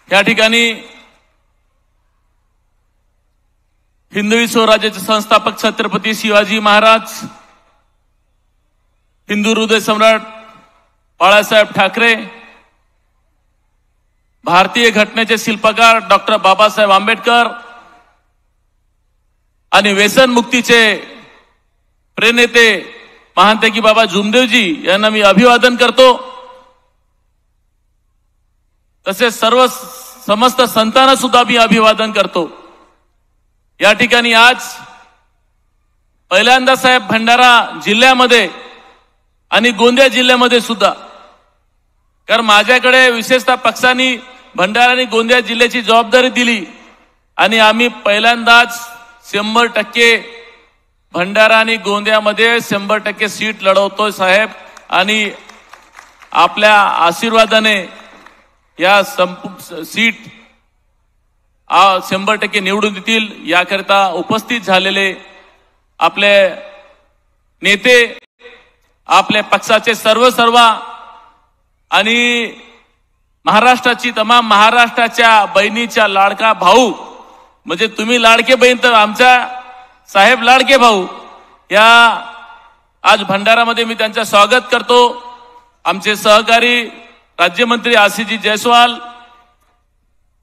या ठिकाणी हिंदवी स्वराज्याचे संस्थापक छत्रपती शिवाजी महाराज, हिंदू हृदय सम्राट बाळासाहेब ठाकरे, भारतीय घटनेचे शिल्पकार डॉक्टर बाबासाहेब आंबेडकर आणि व्यसन मुक्तीचे प्रेरणाते महांतकी बाबा जुमदेवजी यांना मी अभिवादन करतो। तसेच सर्व समस्त संतांना सुद्धा मी अभिवादन करतो। या ठिकाणी आज पहिल्यांदा साहेब भंडारा जिल्ह्यामध्ये आणि गोंदिया जिल्ह्यामध्ये सुद्धा, कारण माझ्याकडे विशेषतः पक्षांनी भंडारा आणि गोंदिया जिल्ह्याची जबाबदारी दिली आणि आम्ही पहिल्यांदाच 100% भंडारा आणि गोंदियामध्ये 100% सीट लढवतोय साहेब, आणि आपल्या आशीर्वादाने या सीट 100% निवडून देतील। याकरिता उपस्थित झालेले आपले नेते, आपल्या पक्षाचे सर्व आणि महाराष्ट्राची तमाम महाराष्ट्राच्या बहिणीच्या लाडका भाऊ, म्हणजे तुम्ही लाडके बहीण तर आमच्या साहेब लाडके भाऊ, या आज भंडारामध्ये मी त्यांचं स्वागत करतो। आमचे सहकारी राज्यमंत्री आशिषजी जयस्वाल,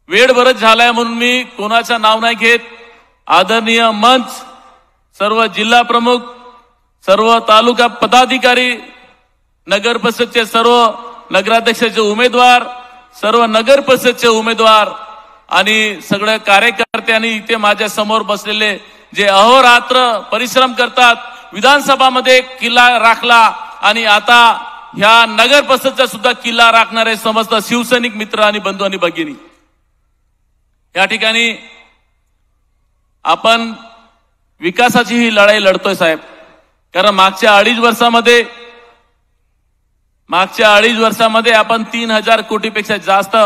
वेळ बरच झालाय म्हणून मी कोणाचं नाव नाही घेत, आदरणीय मंच, सर्व जिल्हा प्रमुख, सर्व तालुका पदाधिकारी, नगर परिषदचे सर्व नगराध्यक्षाचे उमेदवार, सर्व नगर परिषदचे उमेदवार आणि सगळे कार्यकर्ते आणि इथे माझ्या समोर बसलेले जे अहोरात्र परिश्रम करतात, विधानसभामध्ये किल्ला राखला आणि आता ह्या नगर परिषदचा सुद्धा किल्ला राखणारे समस्त शिवसैनिक मित्र आणि बंधू आणि भगिनी, या ठिकाणी आपण विकासाची ही लढाई लढतोय साहेब। कारण मागच्या अडीच वर्षामध्ये आपण 3000 कोटीपेक्षा जास्त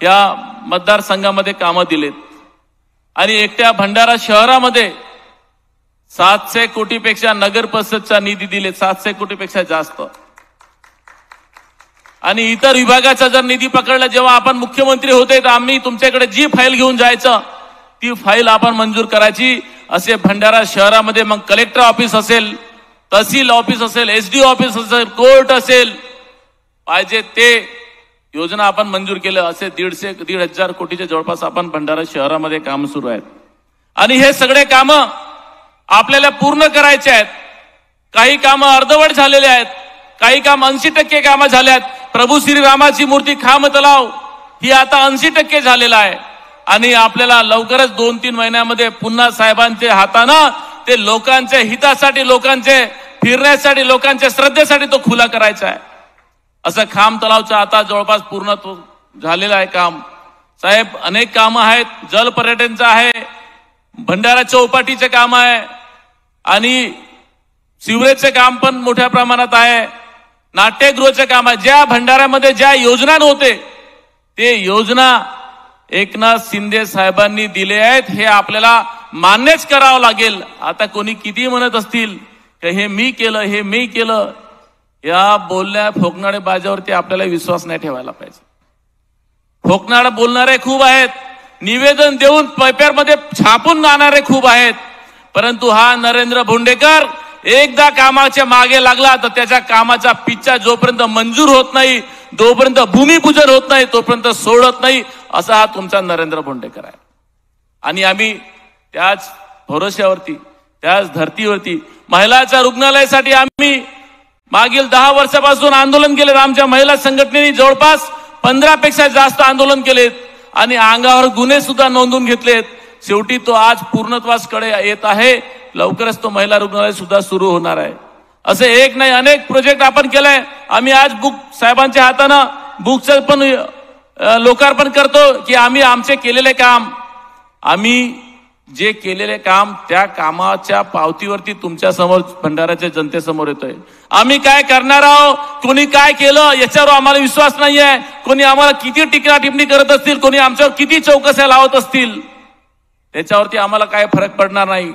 या मतदारसंघामध्ये कामं दिलेत आणि एकट्या भंडारा शहरामध्ये 700 कोटीपेक्षा नगर परिषदचा निधी दिले, 700 कोटीपेक्षा जास्त। आणि इतर विभागाचा जर निधी पकडला, जेव्हा आपण मुख्यमंत्री होते तर आम्ही तुमच्याकडे जी फाईल घेऊन जायचं ती फाईल आपण मंजूर करायची। असे भंडारा शहरामध्ये मग कलेक्टर ऑफिस असेल, तहसील ऑफिस असेल, एसडी ऑफिस असेल, कोर्ट असेल, पाहिजे ते योजना आपण मंजूर केलं। असे 1,500 कोटीच्या जवळपास आपण भंडारा शहरामध्ये काम सुरू आहेत आणि हे सगळे काम आपल्याला पूर्ण करायचे आहेत। काही कामं अर्धवट झालेले आहेत, काही काम 80% कामं झाले आहेत। प्रभू श्रीरामाची मूर्ती खांब तलाव ही आता 80% झालेला आहे आणि आपल्याला लवकरच 2-3 महिन्यामध्ये पुन्हा साहेबांच्या हातानं ते लोकांच्या हितासाठी, लोकांचे फिरण्यासाठी, लोकांच्या श्रद्धेसाठी तो खुला करायचा आहे। असं खांब तलावचं आता जवळपास पूर्ण झालेलं आहे काम साहेब। अनेक कामं आहेत, जल पर्यटनचं आहे, भंडारा चौपाटीचे काम आहे आणि सिवरेजचे काम पण मोठ्या प्रमाणात आहे, नाट्यगृहाचे काम आहे। ज्या भंडाऱ्यामध्ये ज्या योजना नव्हते ते योजना एकनाथ शिंदे साहेबांनी दिले आहेत, हे आपल्याला मान्यच करावं लागेल। आता कोणी किती म्हणत असतील की हे मी केलं, हे मी केलं, या बोलण्या फोकणाऱ्या बाजावरती आपल्याला विश्वास नाही ठेवायला पाहिजे। फोकणारे बोलणारे खूप आहेत, निवेदन देऊन पेपरमध्ये छापून जाणारे खूप आहेत, परंतु हा नरेंद्र भोंडेकर एकदा कामाच्या मागे लागला तर त्याच्या कामाचा पिच्चा जोपर्यंत मंजूर होत नाही, जोपर्यंत भूमिपूजन होत नाही, तोपर्यंत सोडत नाही, असा हा तुमचा नरेंद्र भोंडेकर आहे। आणि आम्ही त्याच भरोश्यावरती, त्याच धर्तीवरती महिलाच्या रुग्णालयासाठी आम्ही मागील 10 वर्षापासून आंदोलन केलेत। आमच्या महिला संघटनेने जवळपास 15 पेक्षा जास्त आंदोलन केलेत आणि अंगावर गुन्हे सुद्धा नोंदवून घेतलेत। शेवटी तो आज पूर्णत्वासकडे येत आहे, लवकरच तो महिला रुग्णालय सुद्धा सुरू होणार आहे। असे एक नाही अनेक प्रोजेक्ट आपण केलाय। आम्ही आज बुक साहेबांच्या हातानं बुकचं पण लोकार्पण करतो की आम्ही आमचे केलेले काम, आम्ही जे केलेले काम त्या कामाच्या पावतीवरती तुमच्या समोर भंडाऱ्याच्या जनतेसमोर येतोय। आम्ही काय करणार आहोत, कोणी काय केलं याच्यावर आम्हाला विश्वास नाहीये। कोणी आम्हाला किती टीका टिप्पणी करत असतील, कोणी आमच्यावर किती चौकश्या लावत असतील, त्याच्यावरती आम्हाला काय फरक पडणार नाही।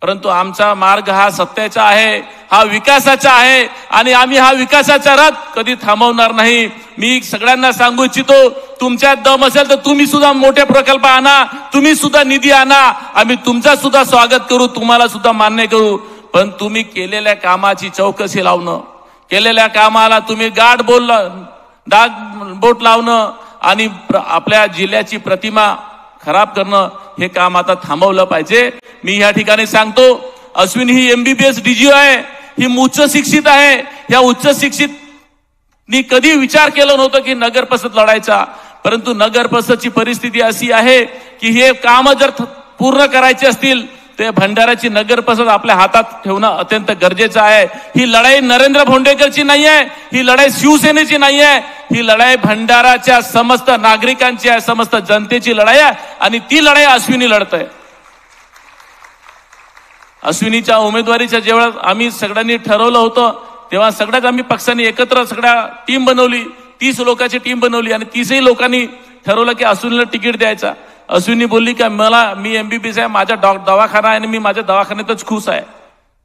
परंतु आमचा मार्ग हा सत्याचा आहे, हा विकासाचा आहे आणि आम्ही हा विकासाचा रथ कधी थांबवणार नाही. मी सगळ्यांना सांगू इच्छितो, तुमच्यात दम असेल तर तुम्ही सुद्धा मोठे प्रकल्प आणा, तुम्ही सुद्धा निधी आणा, आम्ही तुमचा सुद्धा स्वागत करू, तुम्हाला सुद्धा मान्य करू. पण तुम्ही केलेल्या कामाची चौकशी लावणं, केलेल्या कामाला तुम्ही बोट लावणं आणि आपल्या जिल्ह्याची प्रतिमा खराब करणं हे काम आता थांबवलं पाहिजे. मी या ठिकाणी सांगतो, अश्विनी ही MBBS DGO आहे, ही उच्च शिक्षित आहे. या उच्च शिक्षित नी कधी विचार केला नव्हतं की नगर परिषद लढायचा, परंतु नगर परिषदची परिस्थिती अशी आहे की हे काम जर पूर्ण करायचे असतील ते भंडाराची नगर परिषद आपल्या हातात ठेवणं अत्यंत गरजेचं आहे. ही लढाई नरेंद्र भोंडेकरची नाही आहे, ही लढाई शिवसेनेची नाही आहे, ही लढाई भंडाराच्या समस्त नागरिकांची आहे, समस्त जनतेची लढाई आहे आणि ती लढाई अश्विनी लढत आहे. अश्विनीच्या उमेदवारीच्या जेव्हा आम्ही सगळ्यांनी ठरवलं होतं तेव्हा सगळ्याच आम्ही पक्षांनी एकत्र सगळ्या टीम बनवली, 30 लोकांची टीम बनवली आणि 30ही लोकांनी ठरवलं की अश्विनीला तिकीट द्यायचा. अश्विनी बोलली की मी MBBS आहे, माझा दवाखाना आहे आणि मी माझ्या दवाखान्यातच खुश आहे.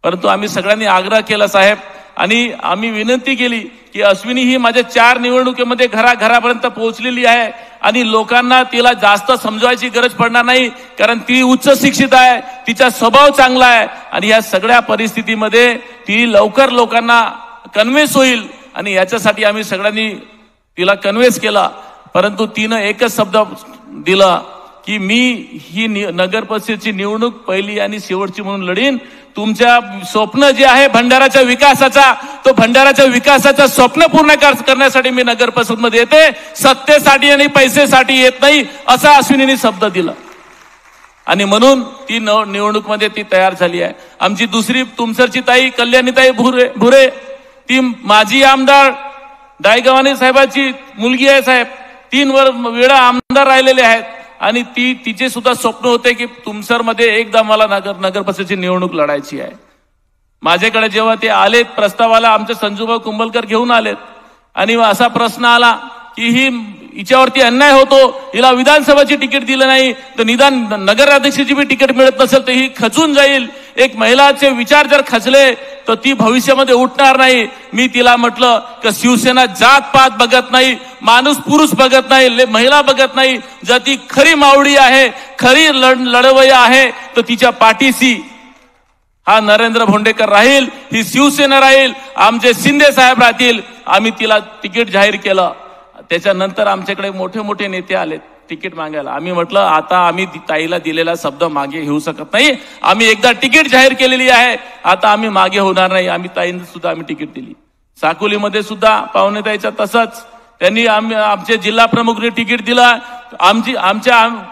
परंतु आम्ही सगळ्यांनी आग्रह केला साहेब आणि आम्ही विनंती केली की अश्विनी ही माझ्या 4 निवडणुकीमध्ये घरापर्यंत पोहोचलेली आहे आणि लोकांना तिला जास्त समजवायची गरज पडणार नाही, कारण ती उच्च शिक्षित आहे, तिचा स्वभाव चांगला आहे आणि या सगळ्या परिस्थितीमध्ये ती लवकर लोकांना कन्व्हिन्स होईल आणि याच्यासाठी आम्ही सगळ्यांनी तिला कन्व्हिन्स केला. परंतु तिनं एकच शब्द दिला की मी ही नगर परिषदेची निवडणूक पहिली आणि शेवटची म्हणून लढीन. तुमच्या स्वप्न जे आहे भंडाराच्या विकासाचा, तो भंडाराच्या विकासाचं स्वप्न पूर्ण करण्यासाठी मी नगर परिषदमध्ये येते, सत्तेसाठी आणि पैसेसाठी येत नाही, असा अश्विनीने शब्द दिला आणि म्हणून ती निवडणूकमध्ये ती तयार झाली आहे. आमची दुसरी तुमसरची ताई कल्याणीताई भुरे, ती माजी आमदार दायगवानी साहेबाची मुलगी आहे साहेब, 3 वेळा आमदार राहिलेले आहेत आणि तिचे सुद्धा स्वप्न होते की तुमसरमध्ये एकदा मला नगर परिषदेची निवडणूक लढायची आहे. माझ्याकडे जेव्हा ते आलेत प्रस्तावाला, आमचे संजूभाऊ कुंभलकर घेऊन आलेत आणि असा प्रश्न आला की हिच्यावरती अन्याय होतो, हिला विधानसभाची तिकीट दिलं नाही तर निदान नगराध्यक्षाची बी तिकीट मिळत नसेल तर ही खचून जाईल. एक महिलाचे विचार जर खचले तर ती भविष्यामध्ये उठणार नाही. मी तिला म्हटलं की शिवसेना जात पात बघत नाही, माणूस पुरुष बघत नाही, महिला बघत नाही, जर ती खरी मावळी आहे, खरी लढवय्या आहे तर तिच्या पाठीशी हा नरेंद्र भोंडेकर राहील, ही शिवसेना राहील, आमचे शिंदे साहेब राहतील. आम्ही तिला तिकीट जाहीर केलं. त्याच्यानंतर आमच्याकडे मोठे मोठे नेते आलेत तिकीट मागायला. आम्ही म्हटलं आता आम्ही ताईला दिलेला शब्द मागे घेऊ शकत नाही, आम्ही एकदा तिकीट जाहीर केलेली आहे, आता आम्ही मागे होणार नाही. आम्ही ताईंना सुद्धा आम्ही तिकीट दिली. साकोलीमध्ये सुद्धा पाहुणेताईचा तसंच त्यांनी आमचे जिल्हा प्रमुखने तिकीट दिला.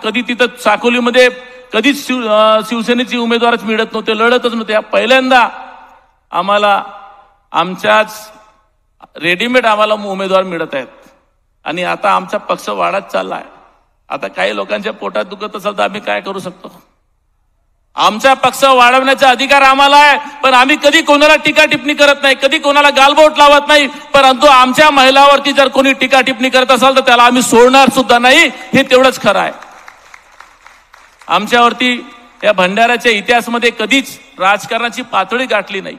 कधी तिथं साकोलीमध्ये कधीच शिवसेनेची उमेदवारच मिळत नव्हते, लढतच नव्हते. पहिल्यांदा आम्हाला आमच्याच रेडीमेड आम्हाला उमेदवार मिळत आहेत आणि आता आमचा पक्ष वाढत चाललाय. आता काही लोकांच्या पोटात दुखत असेल तर आम्ही काय करू शकतो? आमचा पक्ष वाढवण्याचा अधिकार आम्हाला आहे, पण आम्ही कधी कोणाला टीका टिप्पणी करत नाही, कधी कोणाला गालबोट लावत नाही. परंतु आमच्या महिलावरती जर कोणी टीका टिप्पणी करत असेल तर त्याला आम्ही सोडणार सुद्धा नाही, हे तेवढंच खरं आहे. आमच्यावरती या भंडाराच्या इतिहासामध्ये कधीच राजकारणाची पातळी गाठली नाही.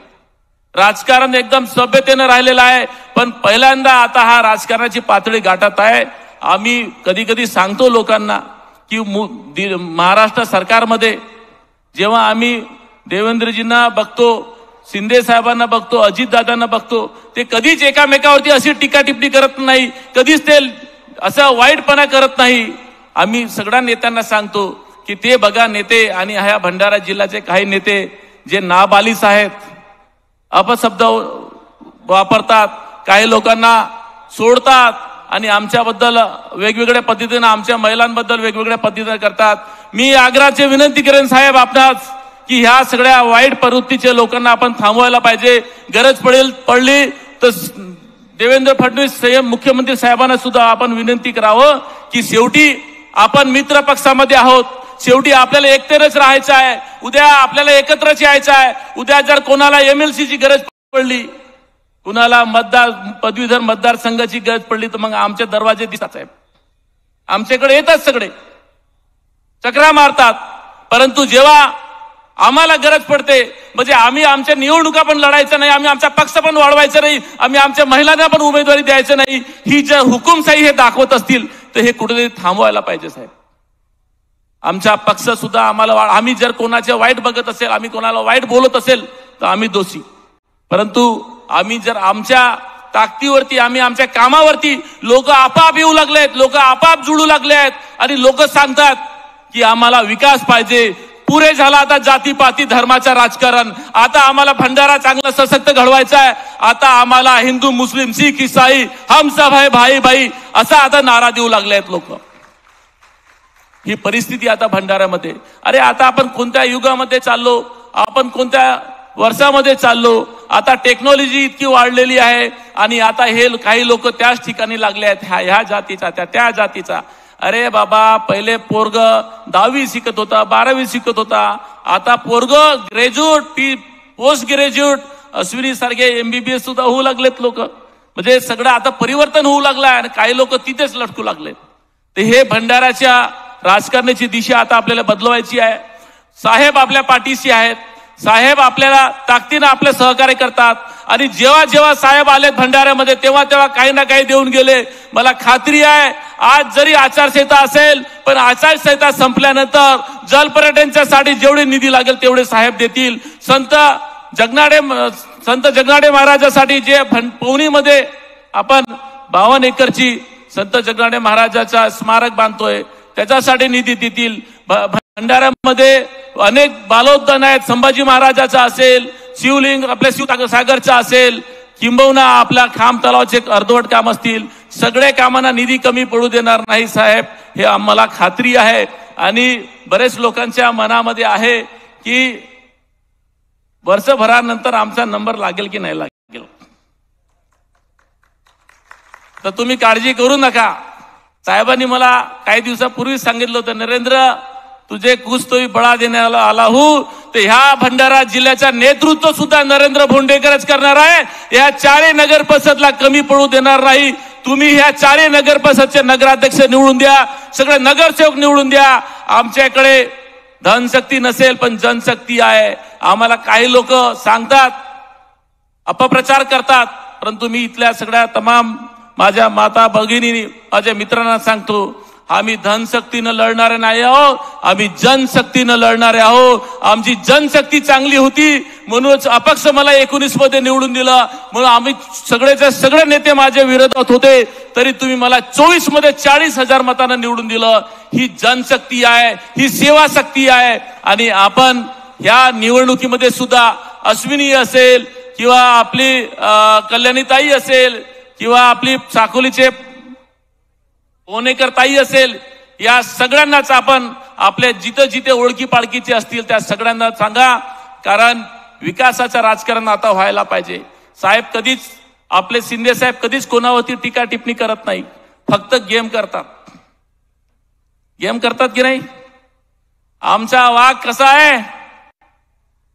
राजकारण एकदम सभ्यतेनं राहिलेलं आहे, पण पहिल्यांदा आता हा राजकारणाची पातळी गाठत आहे. आम्ही कधी कधी सांगतो लोकांना की महाराष्ट्र सरकारमध्ये जेव्हा आम्ही देवेंद्रजींना बघतो, शिंदे साहेबांना बघतो, अजितदादांना बघतो, ते कधीच एकामेकावरती अशी टीका टिप्पणी करत नाही, कधीच ते असं वाईटपणा करत नाही. आम्ही सगळ्या नेत्यांना सांगतो की ते बघा नेते आणि ह्या भंडारा जिल्ह्याचे काही नेते जे नाबालिश आहेत, अपशब्द वापरतात, काही लोकांना सोडतात आणि आमच्याबद्दल वेगवेगळ्या पद्धतीने आमच्या महिलांबद्दल वेगवेगळ्या पद्धतीने करतात. मी आग्रहाची विनंती करेन साहेब आपणास की ह्या सगळ्या वाईट प्रवृत्तीच्या लोकांना आपण थांबवायला पाहिजे. गरज पडली तर देवेंद्र फडणवीस मुख्यमंत्री साहेबांना सुद्धा आपण विनंती करावं की शेवटी आपण मित्र पक्षामध्ये आहोत, शेवटी आपल्याला एकतेच राहायचं आहे, उद्या आपल्याला एकत्रच यायचं आहे. उद्या जर कोणाला MLCची गरज पडली, कुणाला पदवीधर मतदारसंघाची गरज पडली तर मग आमचे दरवाजे दिसतात साहेब, आमच्याकडे येतात, सगळे चक्रा मारतात. परंतु जेव्हा आम्हाला गरज पडते म्हणजे आम्ही आमच्या निवडणुका पण लढायचं नाही, आम्ही आमचा पक्ष पण वाढवायचा नाही, आम्ही आमच्या महिलांना पण उमेदवारी द्यायचं नाही, ही जर हुकुमशाही हे दाखवत असतील तर हे कुठेतरी थांबवायला पाहिजे साहेब. आमचा पक्ष सुद्धा आम्हाला आम्ही जर कोणाचे वाईट बघत असेल, आम्ही कोणाला वाईट बोलत असेल तर आम्ही दोषी. परंतु आम्ही जर आमच्या ताकदीवरती, आम्ही आमच्या कामावरती, लोक आपाप येऊ लागलेत, लोक आपाप जुळू लागले आहेत आणि लोक सांगतात की आम्हाला विकास पाहिजे. पुरे झाला आता जातीपाती धर्माचं राजकारण. आता आम्हाला भंडारा चांगला सशक्त घडवायचा आहे. आता आम्हाला हिंदू मुस्लिम शीख ईसाई हम सब है भाई भाई असा आता नारा देऊ लागले आहेत लोक. ही परिस्थिती आता भंडाऱ्यामध्ये. अरे आता आपण कोणत्या युगामध्ये चाललो, आपण कोणत्या वर्षामध्ये चाललो. आता टेक्नॉलॉजी इतकी वाढलेली आहे आणि आता हे काही लोक त्याच ठिकाणी लागले आहेत, ह्या जातीचा त्या जातीचा. अरे बाबा, पहिले पोरग 10वी शिकत होता, 12वी शिकत होता, आता पोरग ग्रॅज्युएट, पोस्ट ग्रॅज्युएट, अश्विनी सारखे MBBS सुद्धा होऊ लागलेत लोक. म्हणजे सगळं आता परिवर्तन होऊ लागलंय आणि काही लोक तिथेच लटकू लागलेत. तर हे भंडाऱ्याच्या राजकारणाची दिशा आता आपल्याला बदलवायची आहे. साहेब आपल्या पाठीशी आहेत, साहेब आपल्याला ताकदीनं आपले सहकार्य करतात आणि जेव्हा जेव्हा साहेब आलेत भंडाऱ्यामध्ये तेव्हा तेव्हा काही ना काही देऊन गेले. मला खात्री आहे आज जरी आचारसंहिता असेल पण आचारसंहिता संपल्यानंतर जलपर्यटनासाठी जेवढे निधी लागेल तेवढे साहेब देतील. संत जगनाडे महाराजांसाठी जे पवनीमध्ये आपण 52 एकरची संत जगनाडे महाराजाचा स्मारक बांधतोय त्याच्यासाठी निधी देतील. भंडाऱ्यामध्ये अनेक बालोद्यान आहेत, संभाजी महाराजाचा असेल, शिवलिंग आपल्या शिवसागरचा असेल, किंबहुना आपल्या खांब तलावाचे अर्धवट काम असतील, सगळ्या कामांना निधी कमी पडू देणार नाही साहेब, हे आम्हाला खात्री आहे. आणि बरेच लोकांच्या मनामध्ये आहे की वर्षभरानंतर आमचा नंबर लागेल की नाही लागेल. तर तुम्ही काळजी करू नका. साहेबांनी मला काही दिवसापूर्वी सांगितलं होतं, नरेंद्र तुझे कुछ तो बळा देण्याला आला हूं. तर ह्या भंडारा जिल्ह्याचा नेतृत्व सुद्धा नरेंद्र भोंडेकरच करणार आहे. या 4 नगर परिषदला कमी पडू देणार नाही. तुम्ही ह्या 4 नगर परिषदचे नगराध्यक्ष निवडून द्या, सगळे नगरसेवक निवडून द्या. आमच्याकडे धनशक्ती नसेल पण जनशक्ती आहे. आम्हाला काही लोक सांगतात, अपप्रचार करतात, परंतु मी इथल्या सगळ्या तमाम माझ्या माता भगिनी माझ्या मित्रांना सांगतो, आम्ही धनशक्तीनं लढणारे नाही आहोत, आम्ही जनशक्तीनं लढणारे आहोत. आमची जनशक्ती चांगली होती म्हणूनच अपक्ष मला 19 मध्ये निवडून दिलं, म्हणून आम्ही सगळे नेते माझ्या विरोधात होते तरी तुम्ही मला 24 मध्ये 40,000 मतांना निवडून दिलं. ही जनशक्ती आहे, ही सेवा शक्ती आहे. आणि आपण ह्या निवडणुकीमध्ये सुद्धा अश्विनी असेल किंवा आपली कल्याणीताई असेल किंवा आपली साकोलीचे ओनेकर ताई असेल, या सगळ्यांनाच आपण आपल्या जिथे जिथे ओळखी पाळखीचे असतील त्या सगळ्यांना सांगा, कारण विकासाचं राजकारण आता व्हायला पाहिजे. साहेब कधीच, आपले शिंदे साहेब कधीच कोणावरती टीका टिप्पणी करत नाही, फक्त गेम करतात. गेम करतात की नाही? आमचा वाघ कसा आहे?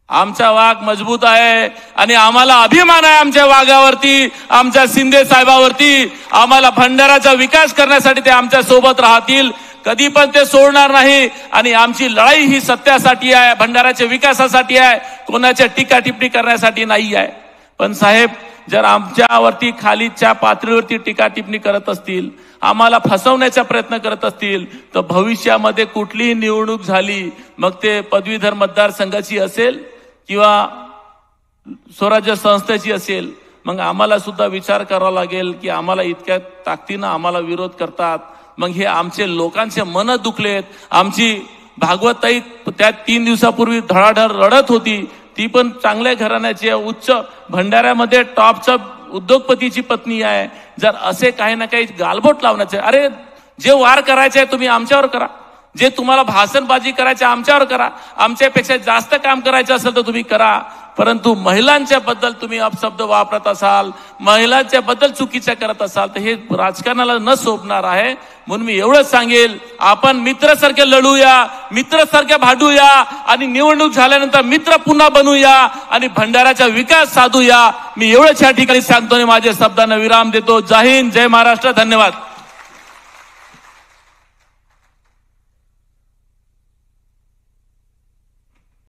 आमचा वाघ मजबूत आहे आणि आम्हाला अभिमान आहे आमच्या वाघावरती, आमच्या शिंदे साहेबावरती. आम्हाला भंडाराचा विकास करण्यासाठी ते आमच्या सोबत राहतील, कधी पण ते सोडणार नाही. आणि आमची लढाई ही सत्यासाठी आहे, भंडाराच्या विकासासाठी आहे, कोणाच्या टीका टिप्पणी करण्यासाठी नाही आहे. पण साहेब जर आमच्यावरती खालीच्या पातळीवरती टीका टिप्पणी करत असतील, आम्हाला फसवण्याचा प्रयत्न करत असतील, तर भविष्यामध्ये कुठलीही निवडणूक झाली, मग ते पदवीधर मतदारसंघाची असेल किंवा स्वराज्य संस्थेची असेल, मग आम्हाला सुद्धा विचार करावा लागेल की आम्हाला इतक्या ताकदीनं आम्हाला विरोध करतात. मग हे आमचे लोकांचे मन दुखलेत. आमची भागवताई त्या 3 दिवसापूर्वी धडाधड रडत होती, ती पण चांगल्या घराण्याची, उच्च भंडाऱ्यामध्ये टॉपच्या उद्योगपतीची पत्नी आहे. जर असे काही ना काही गालबोट लावण्याचे, अरे जे वार करायचे आहे तुम्ही आमच्यावर करा, जे तुम्हाला भाषणबाजी करायचे आमच्यावर करा, आमच्यापेक्षा जास्त काम करायचं असेल तर तुम्ही करा. परंतु महिलांच्या बद्दल तुम्ही अपशब्द वापरत असाल, महिलांच्या बद्दल चुकीच्या करत असाल तर हे राजकारणाला न शोभणार आहे. म्हणून मी एवढंच सांगेल, आपण मित्रासारखे लढूया, मित्रासारखे भांडूया आणि निवडणूक झाल्यानंतर मित्र पुन्हा बनूया आणि भंडाऱ्याचा विकास साधूया. मी एवढंच या ठिकाणी सांगतो आणि माझ्या शब्दांना विराम देतो. जय हिंद, जय महाराष्ट्र, धन्यवाद.